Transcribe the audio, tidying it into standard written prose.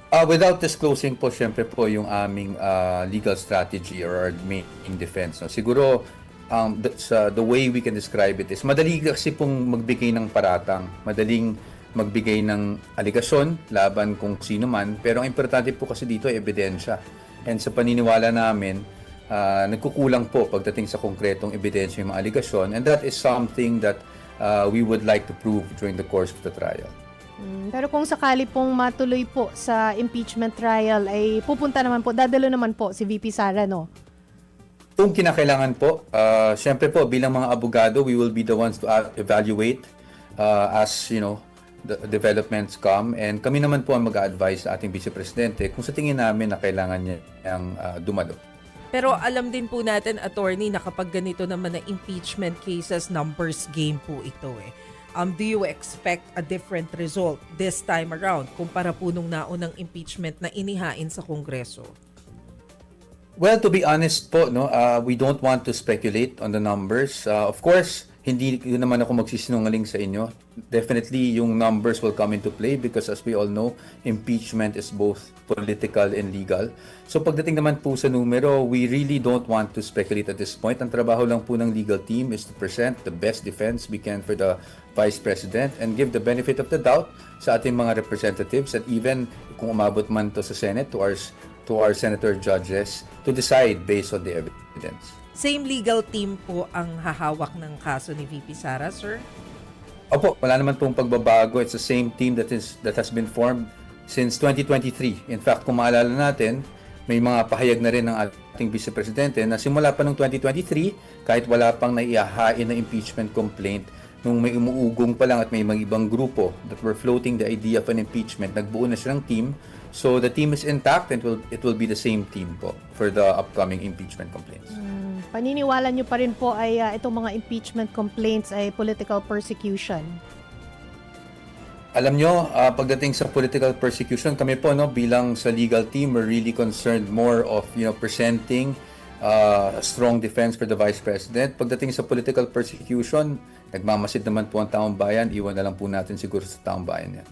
Without disclosing po, syempre po yung aming legal strategy or our main defense. No? Siguro, the way we can describe it is, madali kasi pong magbigay ng paratang, madaling magbigay ng aligasyon laban kung sino man, pero ang importante po kasi dito ay ebidensya. And sa paniniwala namin, nagkukulang po pagdating sa konkretong ebidensya yung mga aligasyon, and that is something that we would like to prove during the course of the trial. Pero kung sakali pong matuloy po sa impeachment trial, ay pupunta naman po, dadalo naman po si VP Sara, no? Kung kinakailangan po, syempre po bilang mga abogado, we will be the ones to evaluate as the developments come, and kami naman po ang mag-a-advise sa ating Vice Presidente kung sa tingin namin na kailangan niya dumalo. Pero alam din po natin, attorney, na kapag ganito naman na impeachment cases, numbers game po ito eh. Do you expect a different result this time around kumpara po nung naunang impeachment na inihain sa Kongreso? Well, to be honest po, no, we don't want to speculate on the numbers. Of course, hindi naman ako magsisinungaling sa inyo. Definitely, yung numbers will come into play because as we all know, impeachment is both political and legal. So pagdating naman po sa numero, we really don't want to speculate at this point. Ang trabaho lang po ng legal team is to present the best defense we can for the Vice President and give the benefit of the doubt sa ating mga representatives, and even kung umabot man to sa Senate, to our senator judges to decide based on the evidence. Same legal team po ang hahawak ng kaso ni VP Sara, sir? Opo, wala naman pong pagbabago. It's the same team that has been formed since 2023. In fact, kung maalala natin, may mga pahayag na rin ng ating Vice Presidente na simula pa noong 2023, kahit wala pang naihahain na impeachment complaint, nung may umuugong pa lang at may mga ibang grupo that were floating the idea of an impeachment, nagbuo na silang team. So the team is intact and it will be the same team po for the upcoming impeachment complaints. Paniniwala nyo pa rin po ay itong mga impeachment complaints ay political persecution? Alam nyo, pagdating sa political persecution, kami po bilang sa legal team, we're really concerned more of presenting a strong defense for the Vice President. Pagdating sa political persecution, nagmamasid naman po ang taong bayan, iwan na lang po natin siguro sa taong bayan yan.